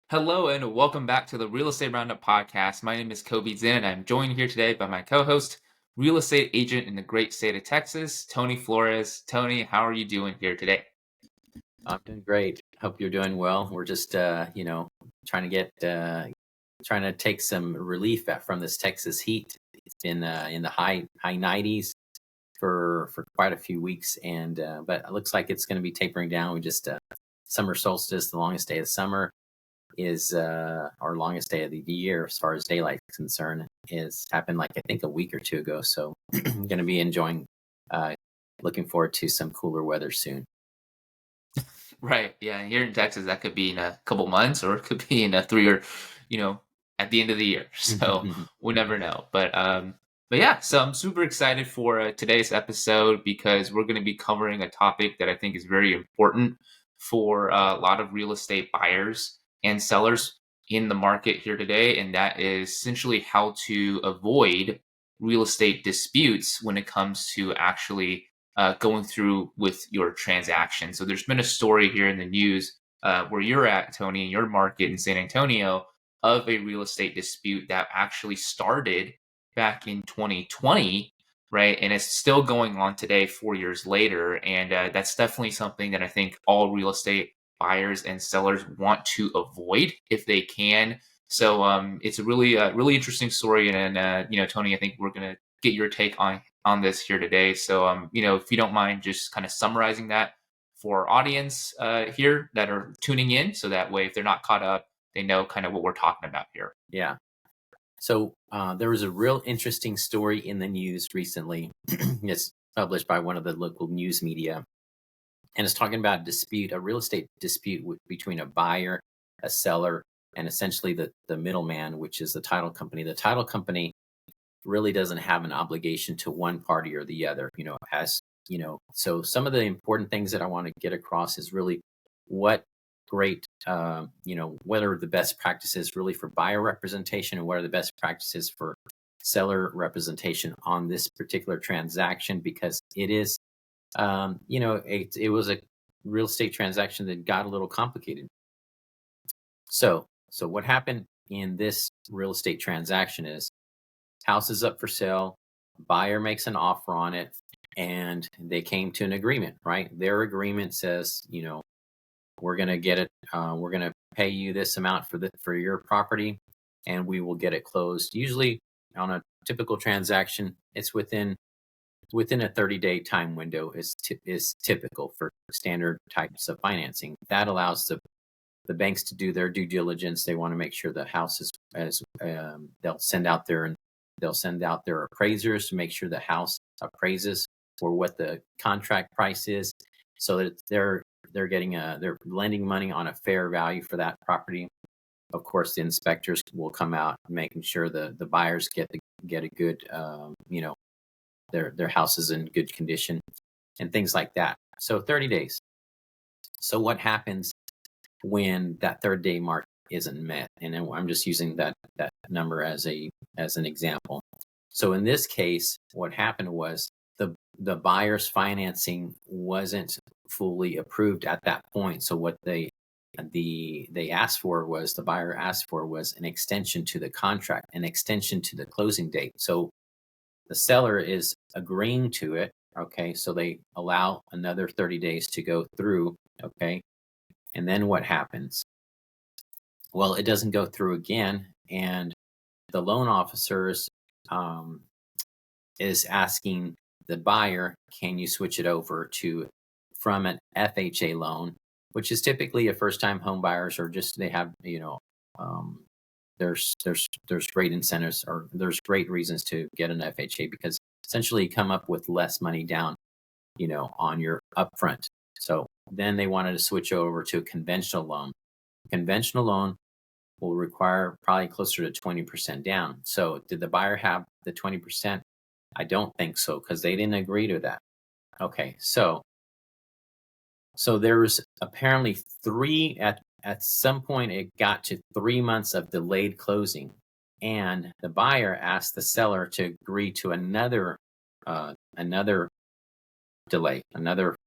Hello and welcome back to the Real Estate Roundup podcast. My name is Kobe Zinn and I'm joined here today by my co-host, real estate agent in the great state of Texas, Tony Flores. Tony, how are you doing here today? I'm doing great. Hope you're doing well. We're just, trying to trying to take some relief from this Texas heat. It's been in the high 90s for quite a few weeks, and but it looks like it's going to be tapering down. We just summer solstice, the longest day of summer, is our longest day of the year as far as daylight is concerned. Is happened like I think a week or two ago. So I'm going to be enjoying, uh, looking forward to some cooler weather soon. Right. Yeah. Here in Texas, that could be in a couple months or it could be in a three or, you know, at the end of the year. So we never know. But yeah, so I'm super excited for today's episode because we're going to be covering a topic that I think is very important for a lot of real estate buyers and sellers in the market here today. And that is essentially how to avoid real estate disputes when it comes to actually going through with your transaction. So there's been a story here in the news where you're at, Tony, in your market in San Antonio of a real estate dispute that actually started back in 2020, right? And it's still going on today, 4 years later. And that's definitely something that I think all real estate buyers and sellers want to avoid if they can. So it's a really interesting story. And Tony, I think we're gonna get your take on this here today. So, if you don't mind just kind of summarizing that for our audience here that are tuning in, so that way, if they're not caught up, they know kind of what we're talking about here. Yeah. So there was a real interesting story in the news recently. It's published by one of the local news media, and it's talking about a dispute, a real estate dispute between a buyer, a seller, and essentially the middleman, which is the title company. The title company really doesn't have an obligation to one party or the other. As so some of the important things that I want to get across is really what great, what are the best practices really for buyer representation and what are the best practices for seller representation on this particular transaction, because it is, it was a real estate transaction that got a little complicated. So what happened in this real estate transaction is house is up for sale, buyer makes an offer on it, and they came to an agreement, right? Their agreement says, we're going to get it, we're going to pay you this amount for your property, and we will get it closed. Usually on a typical transaction, it's within a 30-day time window is typical for standard types of financing. That allows the banks to do their due diligence. They want to make sure the house is as they'll send out their appraisers to make sure the house appraises for what the contract price is, so that they're lending money on a fair value for that property. Of course, the inspectors will come out making sure the buyers get a good, their house is in good condition and things like that. So 30 days. So what happens when that third day mark isn't met? And then I'm just using that number as an example. So in this case, what happened was the buyer's financing wasn't fully approved at that point. So what the buyer asked for was an extension to the contract, an extension to the closing date. So the seller is agreeing to it. Okay, so they allow another 30 days to go through. Okay, and then what happens? Well, it doesn't go through again, and the loan officers is asking the buyer, can you switch it over from an FHA loan, which is typically a first-time home buyers, or just they have, there's great incentives, or there's great reasons to get an FHA, because essentially you come up with less money down, on your upfront. So then they wanted to switch over to a conventional loan. Conventional loan will require probably closer to 20% down. So did the buyer have the 20%? I don't think so, because they didn't agree to that. Okay, so there was apparently at some point it got to 3 months of delayed closing, and the buyer asked the seller to agree to another delay, another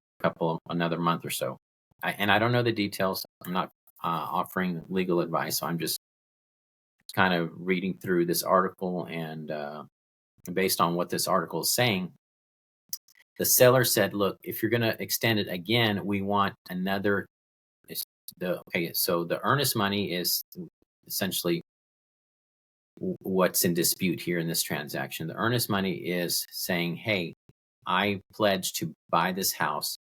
month or so. I don't know the details. I'm not offering legal advice. So I'm just kind of reading through this article, and based on what this article is saying, the seller said, "Look, if you're going to extend it again, we want another." So the earnest money is essentially what's in dispute here in this transaction. The earnest money is saying, "Hey, I pledge to buy this house,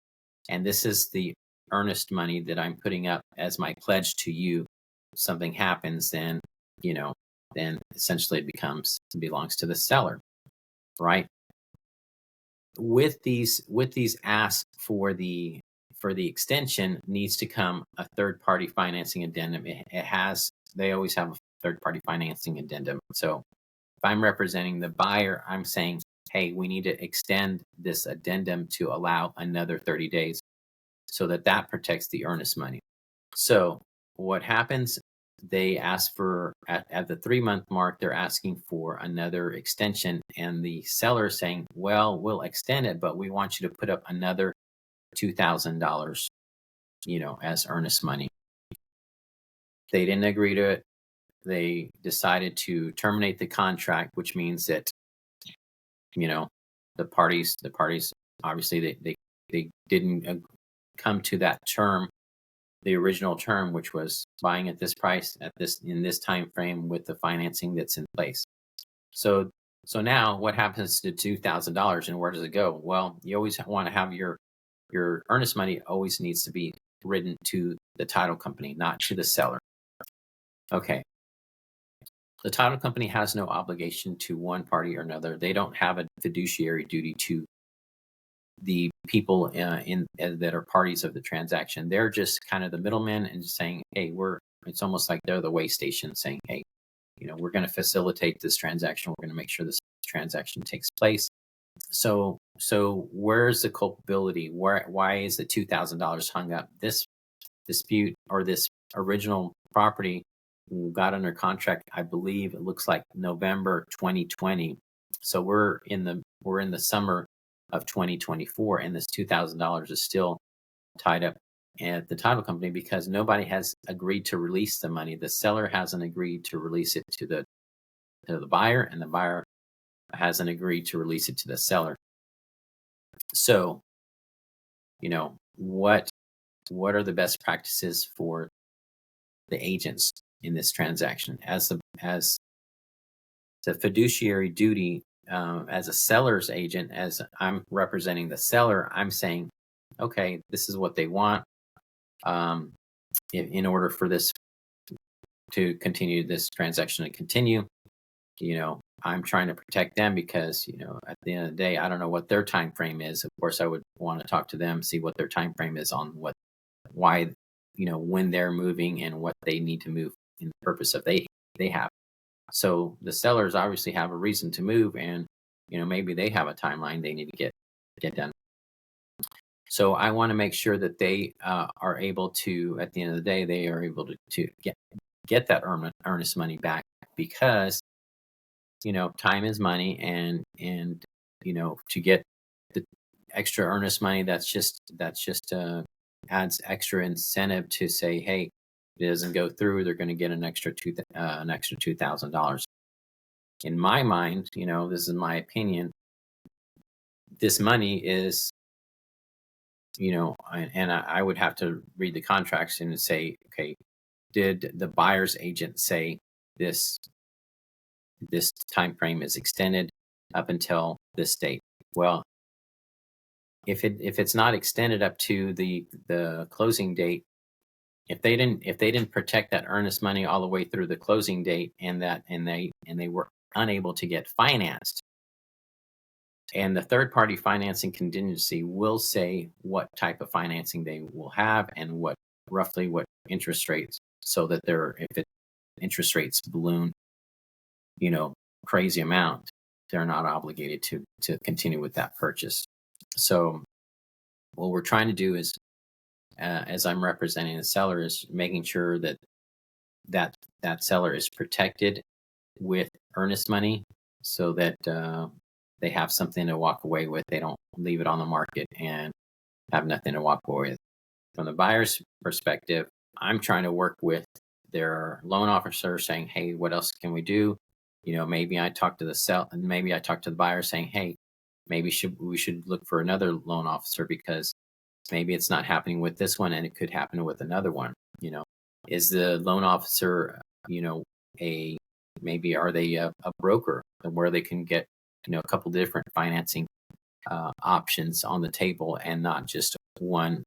and this is the earnest money that I'm putting up as my pledge to you. If something happens, then you know, then essentially it belongs to the seller, right?" With these asks for the extension needs to come a third party financing addendum. They always have a third party financing addendum. So if I'm representing the buyer, I'm saying, hey, we need to extend this addendum to allow another 30 days so that protects the earnest money. So what happens? They ask for at the 3 month mark, they're asking for another extension, and the seller is saying, "Well, we'll extend it, but we want you to put up another $2,000, as earnest money." They didn't agree to it. They decided to terminate the contract, which means that you know the parties obviously they didn't come to that term, the original term, which was buying at this price at this in this time frame with the financing that's in place. So so now what happens to $2,000, and where does it go? Well, you always want to have your earnest money always needs to be written to the title company, not to the seller. Okay. The title company has no obligation to one party or another. They don't have a fiduciary duty to the people that are parties of the transaction. They're just kind of the middlemen and just saying, "Hey, It's almost like they're the way station, saying, "Hey, we're going to facilitate this transaction. We're going to make sure this transaction takes place." So where's the culpability? Why is the $2,000 hung up? This dispute, or this original property, got under contract, I believe it looks like November 2020. So we're in the summer of 2024, and this $2,000 is still tied up at the title company because nobody has agreed to release the money. The seller hasn't agreed to release it to the buyer, and the buyer hasn't agreed to release it to the seller. So, what are the best practices for the agents in this transaction? As the fiduciary duty, as a seller's agent, as I'm representing the seller, I'm saying, okay, this is what they want. In order for this to continue, this transaction to continue, I'm trying to protect them because, at the end of the day, I don't know what their time frame is. Of course, I would want to talk to them, see what their time frame is on why, when they're moving and what they need to move in the purpose of they have. So the sellers obviously have a reason to move, and maybe they have a timeline they need to get done. So I want to make sure that they are able to, at the end of the day, they are able to get that earnest money back, because time is money, and to get the extra earnest money, that's just adds extra incentive to say, hey, if it doesn't go through, they're going to get an extra $2,000. In my mind, this is my opinion, this money is, and I would have to read the contracts and say, okay, did the buyer's agent say this time frame is extended up until this date? Well, if it's not extended up to the closing date, if they didn't protect that earnest money all the way through the closing date, and they were unable to get financed, and the third party financing contingency will say what type of financing they will have and roughly what interest rates, so that if interest rates balloon, crazy amount, they're not obligated to continue with that purchase. So what we're trying to do is, as I'm representing the seller, is making sure that seller is protected with earnest money, so that they have something to walk away with. They don't leave it on the market and have nothing to walk away with. From the buyer's perspective, I'm trying to work with their loan officer saying, hey, what else can we do? Maybe I talk to maybe I talk to the buyer saying, hey, maybe we should look for another loan officer because maybe it's not happening with this one and it could happen with another one. Is the loan officer, a maybe are they a broker where they can get a couple different financing options on the table and not just one,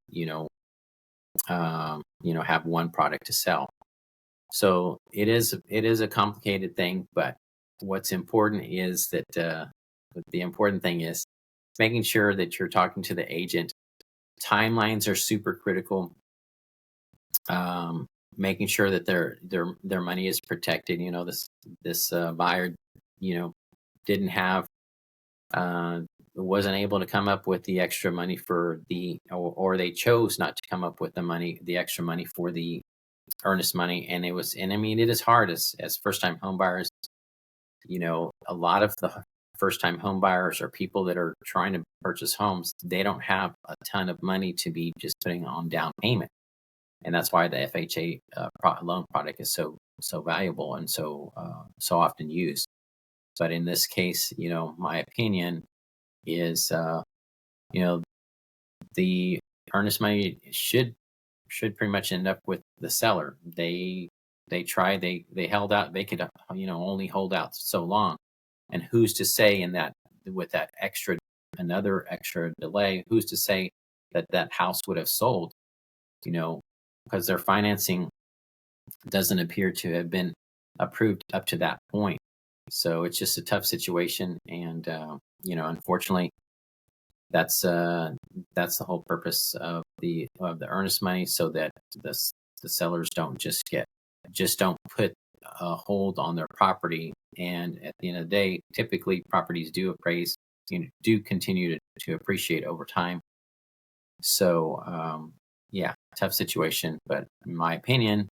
have one product to sell. So it is a complicated thing, but what's important is that the important thing is making sure that you're talking to the agent. Timelines are super critical. Making sure that their money is protected. This buyer, didn't have wasn't able to come up with the extra money for or they chose not to come up with the extra money for the earnest money. And I mean, it is hard as first time home buyers. A lot of the first time home buyers are people that are trying to purchase homes. They don't have a ton of money to be just putting on down payment. And that's why the FHA loan product is so valuable and so often used. But in this case, my opinion is, the earnest money should pretty much end up with the seller. They held out. They could only hold out so long, and who's to say in that with that another extra delay, who's to say that house would have sold? Because their financing doesn't appear to have been approved up to that point. So it's just a tough situation, and unfortunately, that's the whole purpose of the earnest money, so that the sellers don't don't put a hold on their property. And at the end of the day, typically properties do appraise, do continue to appreciate over time. So yeah, tough situation. But in my opinion,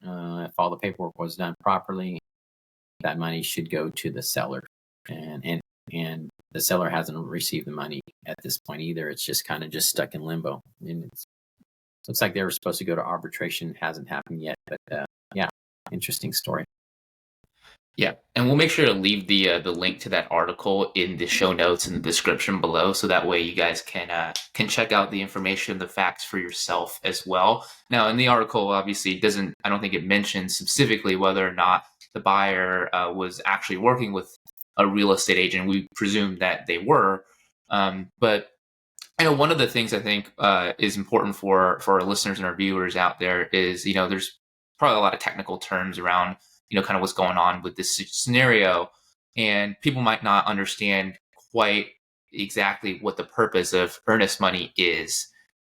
if all the paperwork was done properly, that money should go to the seller, and the seller hasn't received the money at this point either. It's just kind of just stuck in limbo, and it looks like they were supposed to go to arbitration. Hasn't happened yet, but yeah, interesting story. Yeah, and we'll make sure to leave the link to that article in the show notes in the description below, so that way you guys can check out the information, the facts for yourself as well. Now, in the article, obviously, I don't think it mentions specifically whether or not the buyer was actually working with a real estate agent. We presume that they were, but I know one of the things I think is important for our listeners and our viewers out there is, there's probably a lot of technical terms around, kind of what's going on with this scenario, and people might not understand quite exactly what the purpose of earnest money is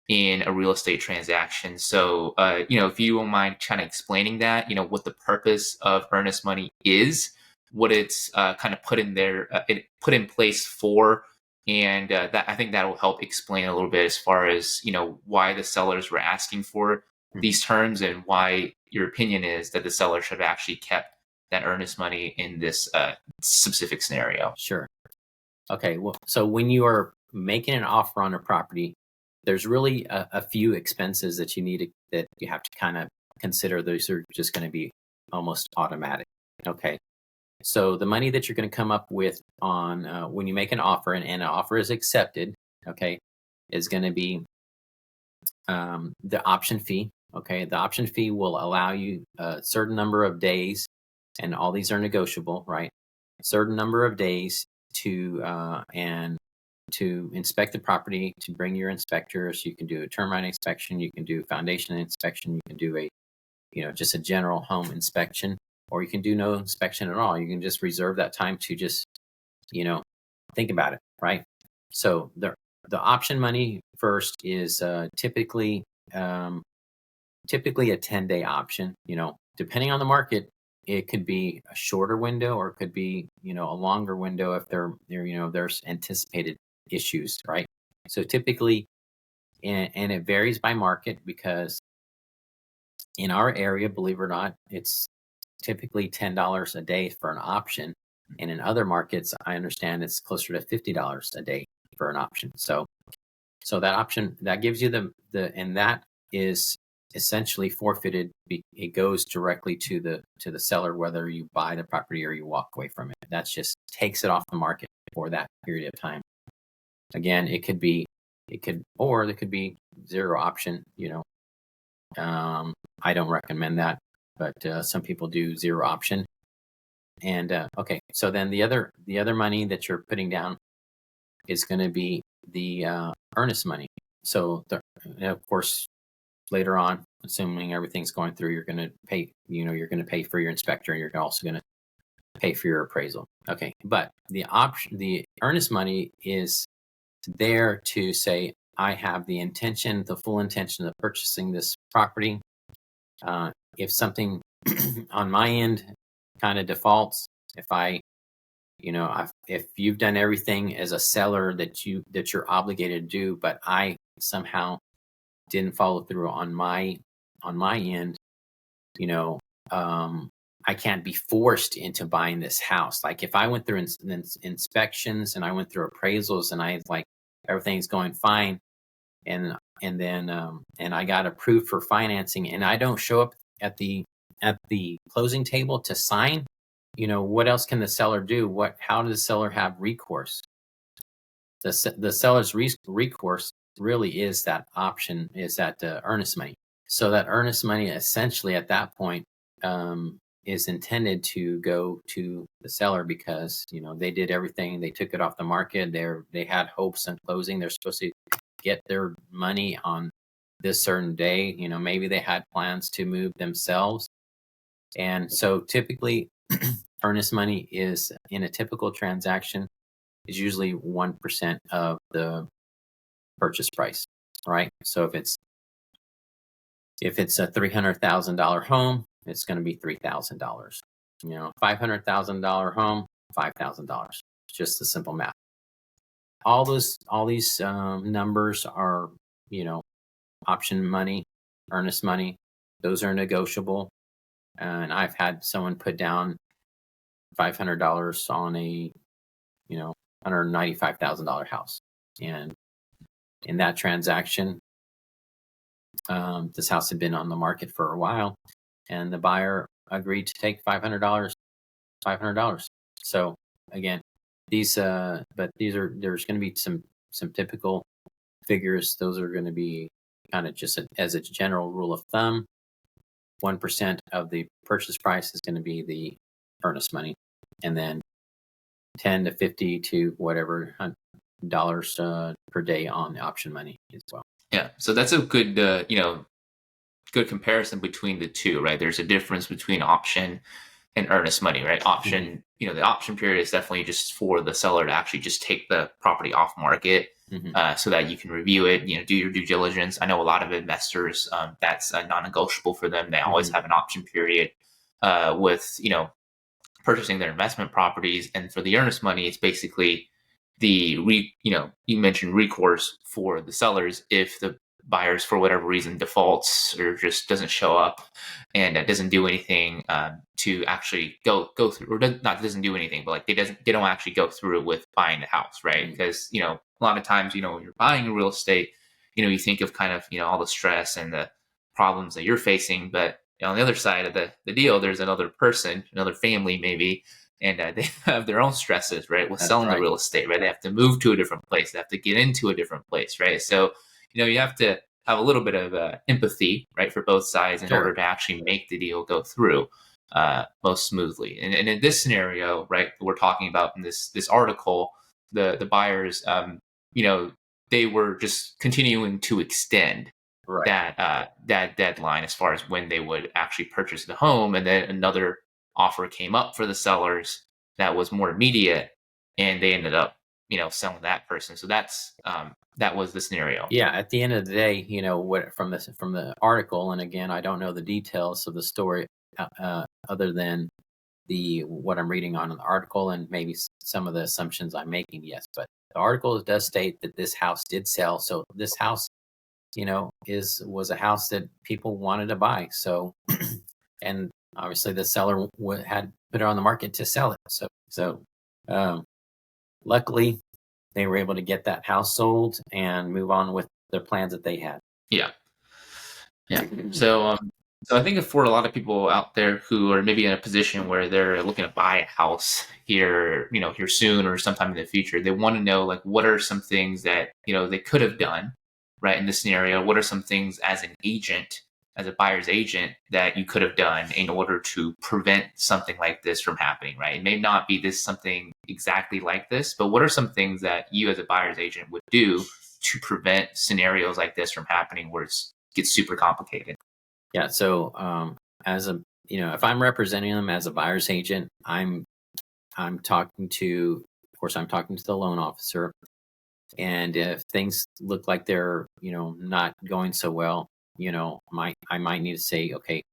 in a real estate transaction. So, if you don't mind kind of explaining that, what the purpose of earnest money is, what it's kind of put in place for, and that I think that will help explain a little bit as far as why the sellers were asking for these terms, and why your opinion is that the seller should have actually kept that earnest money in this specific scenario. Sure. Okay. Well, so when you are making an offer on a property, there's really a few expenses that that you have to kind of consider. Those are just going to be almost automatic. Okay. So the money that you're going to come up with on when you make an offer, and an offer is accepted, okay, is going to be the option fee. Okay, the option fee will allow you a certain number of days, and all these are negotiable, right? A certain number of days to inspect the property, to bring your inspectors. You can do a termite inspection, you can do foundation inspection, you can do just a general home inspection, or you can do no inspection at all. You can just reserve that time to just think about it, right? So the option money first is typically a 10-day option. Depending on the market, it could be a shorter window, or it could be a longer window if there's anticipated issues, right? So typically, and it varies by market, because in our area, believe it or not, it's typically $10 a day for an option, and in other markets, I understand it's closer to $50 a day for an option. So that option that gives you and that is essentially forfeited. It goes directly to the seller, whether you buy the property or you walk away from it. That's just takes it off the market for that period of time. Again, it could be, or there could be zero option. I don't recommend that, but some people do zero option. And okay, so then the other money that you're putting down is going to be the earnest money. So of course, later on, assuming everything's going through, you're going to pay. You're going to pay for your inspector, and you're also going to pay for your appraisal. Okay, but the earnest money is there to say, I have the full intention of purchasing this property. If something on my end kind of defaults, if you've done everything as a seller that you're obligated to do, but I somehow didn't follow through on my end, I can't be forced into buying this house. Like if I went through inspections and I went through appraisals and I like everything's going fine, and then and I got approved for financing, and I don't show up at the closing table to sign, what else can the seller do? How does the seller have recourse? The seller's recourse really is that option, is that earnest money. So that earnest money essentially at that point is intended to go to the seller because they did everything. They took it off the market. They had hopes on closing. They're supposed to get their money on this certain day. Maybe they had plans to move themselves. And so typically earnest money is, in a typical transaction, is usually 1% of the purchase price, right? So if it's a $300,000 home, it's going to be $3,000. $500,000 home, $5,000. It's just the simple math. All these numbers are, option money, earnest money. Those are negotiable. And I've had someone put down $500 on a, $195,000 house. And in that transaction, this house had been on the market for a while, and the buyer agreed to take $500. So again, there's going to be some typical figures. Those are going to be kind of just as a general rule of thumb. 1% of the purchase price is going to be the earnest money, and then 10 to 50 to whatever dollars per day on the option money as well. Yeah, so that's a good good comparison between the two, right? There's a difference between option and earnest money, right? Option, the option period is definitely just for the seller to actually just take the property off market, so that you can review it, do your due diligence. I know a lot of investors, that's non-negotiable for them. They always have an option period with, purchasing their investment properties. And for the earnest money, it's basically you mentioned recourse for the sellers if the buyers, for whatever reason, defaults or just doesn't show up and doesn't do anything to actually go through, or doesn't do anything, but like they don't actually go through with buying the house, right? Because a lot of times, when you're buying real estate, you think of kind of all the stress and the problems that you're facing, but on the other side of the deal, there's another person, another family maybe, and they have their own stresses, right, with selling the real estate, right? They have to move to a different place, they have to get into a different place, right? So you have to have a little bit of empathy, right, for both sides in order to actually make the deal go through most smoothly. And in this scenario, right, we're talking about in this article, the buyers, they were just continuing to extend that deadline as far as when they would actually purchase the home, and then another offer came up for the sellers that was more immediate, and they ended up selling that person. So that was the scenario. Yeah, at the end of the day, what from the article, and again, I don't know the details of the story other than what I'm reading on in the article, and maybe some of the assumptions I'm making. Yes, but the article does state that this house did sell. So this house, was a house that people wanted to buy. So, and obviously the seller had put it on the market to sell it. So, luckily, they were able to get that house sold and move on with the plans that they had. Yeah. Yeah. So I think for a lot of people out there who are maybe in a position where they're looking to buy a house here, here soon or sometime in the future, they want to know like what are some things that, they could have done, right, in this scenario? What are some things as an agent, as a buyer's agent that you could have done in order to prevent something like this from happening, right? It may not be this something exactly like this, but what are some things that you as a buyer's agent would do to prevent scenarios like this from happening where it's gets super complicated? Yeah. So, as a, if I'm representing them as a buyer's agent, I'm talking to, of course, I'm talking to the loan officer. And if things look like they're, not going so well, I might need to say, okay,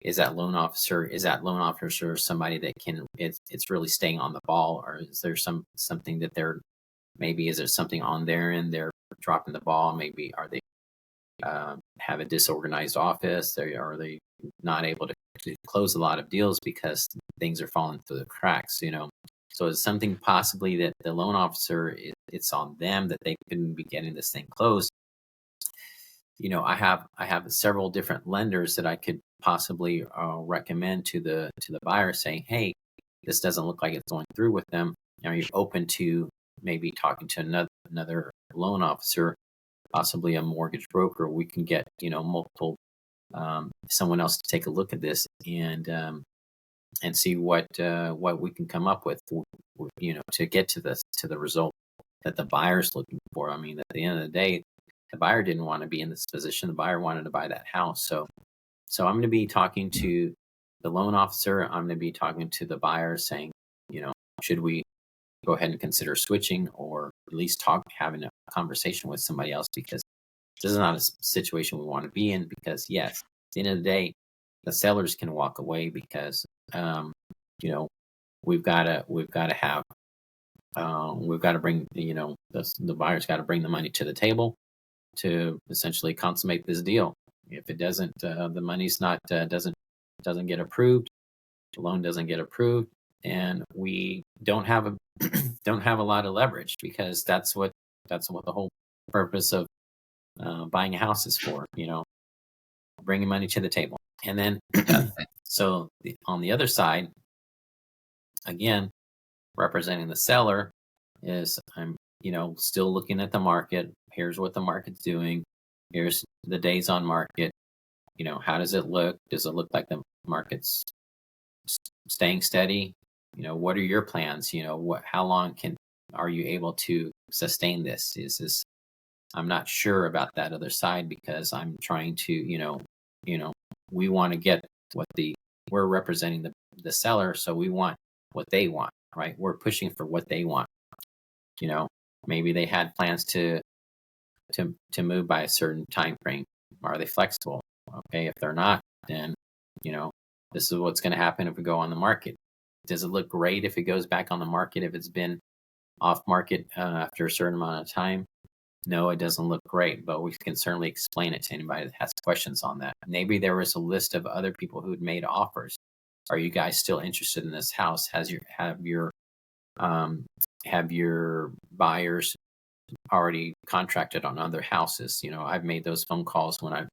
is that loan officer somebody that can, it's really staying on the ball, or is there something that they're, maybe is there something on their end they're dropping the ball? Maybe are they have a disorganized office? Are they not able to close a lot of deals because things are falling through the cracks? So it's something possibly that the loan officer, it's on them that they couldn't be getting this thing closed. I have several different lenders that I could possibly recommend to the buyer, saying, hey, this doesn't look like it's going through with them. Are you open to maybe talking to another loan officer, possibly a mortgage broker? We can get multiple, someone else to take a look at this, and see what we can come up with, to get to the result that the buyer's looking for. I mean, at the end of the day, the buyer didn't want to be in this position. The buyer wanted to buy that house. So I'm going to be talking to the loan officer. I'm going to be talking to the buyer, saying, should we go ahead and consider switching, or at least having a conversation with somebody else, because this is not a situation we want to be in. Because yes, at the end of the day, the sellers can walk away because, you know, we've got to have, we've got to bring, the buyer's got to bring the money to the table to essentially consummate this deal. If it doesn't, the money's not, doesn't get approved, the loan doesn't get approved, and we don't have a don't have a lot of leverage, because that's what the whole purpose of buying a house is for. Bringing money to the table. And then, so on the other side, again, representing the seller, is I'm, still looking at the market. Here's what the market's doing. Here's the days on market. How does it look? Does it look like the market's staying steady? What are your plans? How long are you able to sustain this? Is this, I'm not sure about that other side, because I'm trying to, we want to get we're representing the seller. So we want what they want, right? We're pushing for what they want. Maybe they had plans to move by a certain time frame. Are they flexible? Okay. If they're not, then, this is what's going to happen if we go on the market. Does it look great if it goes back on the market, if it's been off market after a certain amount of time? No, it doesn't look great, but we can certainly explain it to anybody that has questions on that. Maybe there was a list of other people who'd made offers. Are you guys still interested in this house? Have your buyers already contracted on other houses? I've made those phone calls when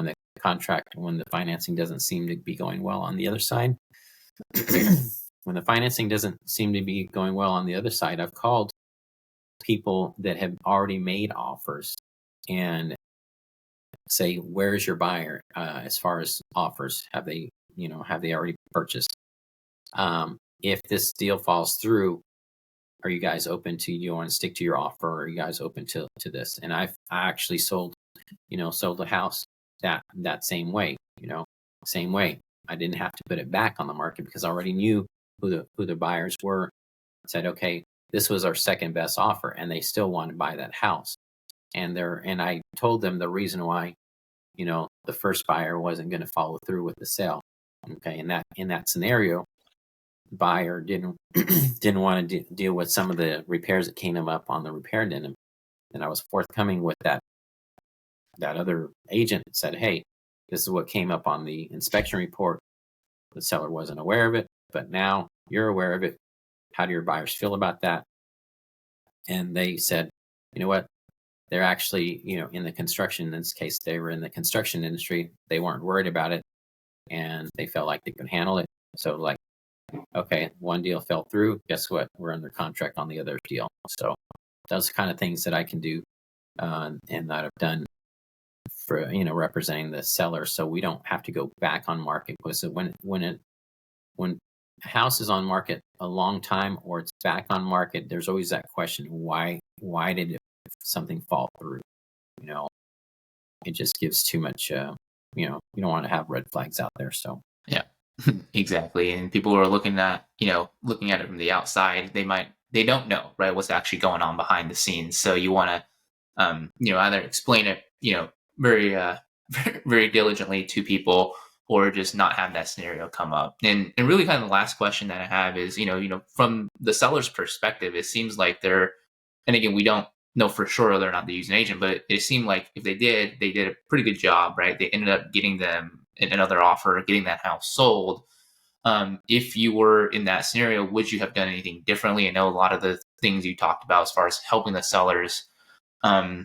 the financing doesn't seem to be going well on the other side. When the financing doesn't seem to be going well on the other side, I've called people that have already made offers and say, where's your buyer, as far as offers? Have they already purchased? If this deal falls through, are you guys open to, you want to stick to your offer, or are you guys open to this? And I actually sold the house that same way. Same way. I didn't have to put it back on the market, because I already knew who the buyers were. I said, okay, this was our second best offer, and they still want to buy that house. And I told them the reason why, the first buyer wasn't going to follow through with the sale. Okay. In that scenario, buyer didn't didn't want to deal with some of the repairs that came up on the repair denim. And I was forthcoming with that other agent, said, hey, this is what came up on the inspection report. The seller wasn't aware of it, but now you're aware of it. How do your buyers feel about that? And they said, you know what? they're actually, in the construction, in this case, they were in the construction industry. They weren't worried about it, and they felt like they could handle it. So, like, okay, one deal fell through. Guess what? We're under contract on the other deal. So those kind of things that I can do, and that I've done for, representing the seller, so we don't have to go back on market. Because when a house is on market a long time or it's back on market, there's always that question: why did something fall through? You know, it just gives too much. You don't want to have red flags out there. So Yeah, exactly. And people who are looking at it from the outside, they don't know, right, what's actually going on behind the scenes. So you want to, either explain it, very, very diligently to people, or just not have that scenario come up. And really, kind of the last question that I have is, from the seller's perspective, it seems like they're, and again, we don't know for sure whether or not they use an agent, but it seemed like if they did a pretty good job, right? They ended up getting them another offer, getting that house sold. If you were in that scenario, would you have done anything differently? I know a lot of the things you talked about as far as helping the sellers, um,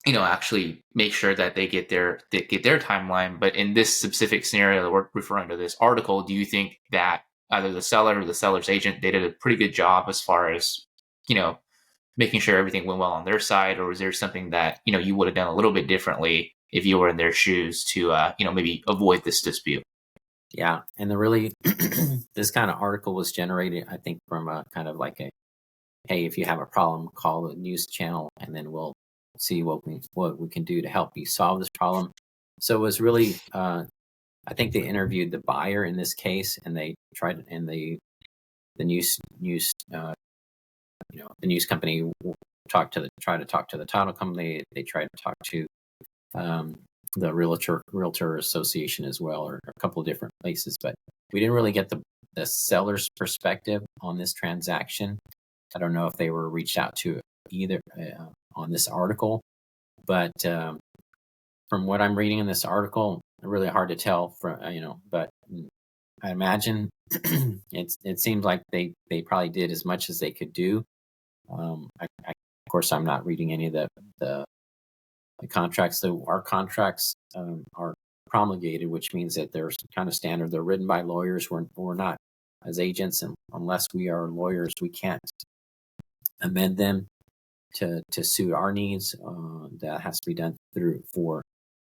actually make sure that they get their timeline. But in this specific scenario that we're referring to this article, do you think that either the seller or the seller's agent, they did a pretty good job as far as, you know, making sure everything went well on their side, or was there something that you would have done a little bit differently if you were in their shoes to maybe avoid this dispute? yeah, and the really this kind of article was generated, I think, from a kind of like a, hey, if you have a problem, call the news channel, and then we'll see what we can do to help you solve this problem. So it was really, I think they interviewed the buyer in this case, and they tried, and the news the news company try to talk to the title company. They tried to talk to, um, the realtor association as well, or a couple of different places, but we didn't really get the seller's perspective on this transaction. I don't know if they were reached out to either, on this article, but, from what I'm reading in this article, really hard to tell from, but I imagine it seems like they probably did as much as they could do. Of course, I'm not reading any of the, the contracts. So our contracts, are promulgated, which means that they're kind of standard. They're written by lawyers. We're not, as agents, and unless we are lawyers, we can't amend them to suit our needs. That has to be done through for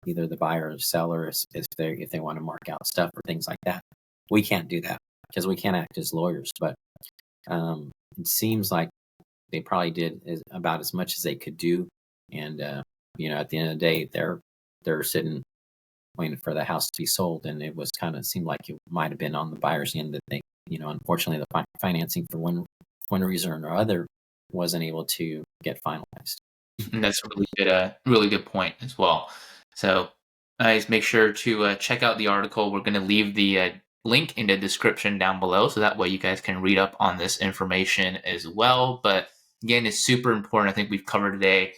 either the buyer or the seller, if they want to mark out stuff or things like that. We can't do that because we can't act as lawyers. But, it seems like they probably did about as much as they could do. And, at the end of the day, they're sitting waiting for the house to be sold, and it was kind of seemed like it might have been on the buyer's end that they, unfortunately, the financing for one reason or other wasn't able to get finalized. And that's a really good point as well. So, guys, make sure to check out the article. We're going to leave the link in the description down below, so that way you guys can read up on this information as well. But again, it's super important. I think we've covered today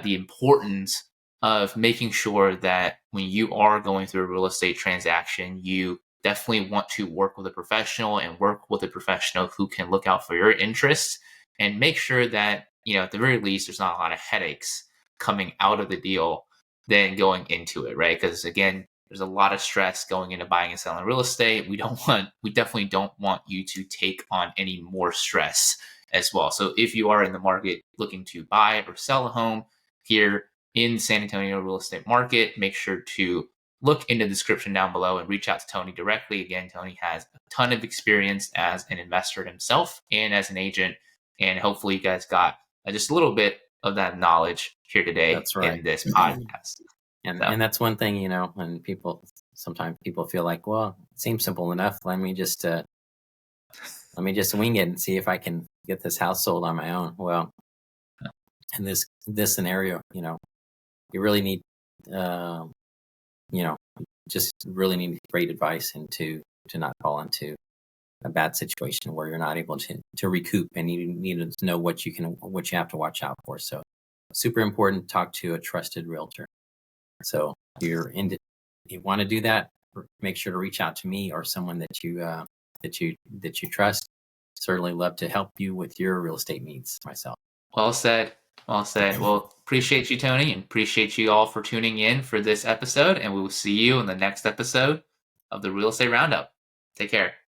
the importance of making sure that when you are going through a real estate transaction, you definitely want to work with a professional, and work with a professional who can look out for your interests, and make sure that, at the very least, there's not a lot of headaches coming out of the deal than going into it, right? Because again, there's a lot of stress going into buying and selling real estate. We definitely don't want you to take on any more stress as well. So if you are in the market looking to buy or sell a home here in San Antonio real estate market, make sure to look in the description down below and reach out to Tony directly. Again, Tony has a ton of experience as an investor himself and as an agent, and hopefully you guys got just a little bit of that knowledge here today That's right. in this podcast. And So, and that's one thing, when sometimes people feel like, well, it seems simple enough. Let me just wing it and see if I can get this house sold on my own. Well, in this scenario, you really need, um, you know, just really need great advice, and to not fall into a bad situation where you're not able to recoup, and you need to know what you have to watch out for. So super important. Talk to a trusted realtor. So if you want to do that, make sure to reach out to me or someone that you trust. Certainly love to help you with your real estate needs myself. well said. Well said. Well, appreciate you, Tony, and appreciate you all for tuning in for this episode. And we will see you in the next episode of the Real Estate Roundup. Take care.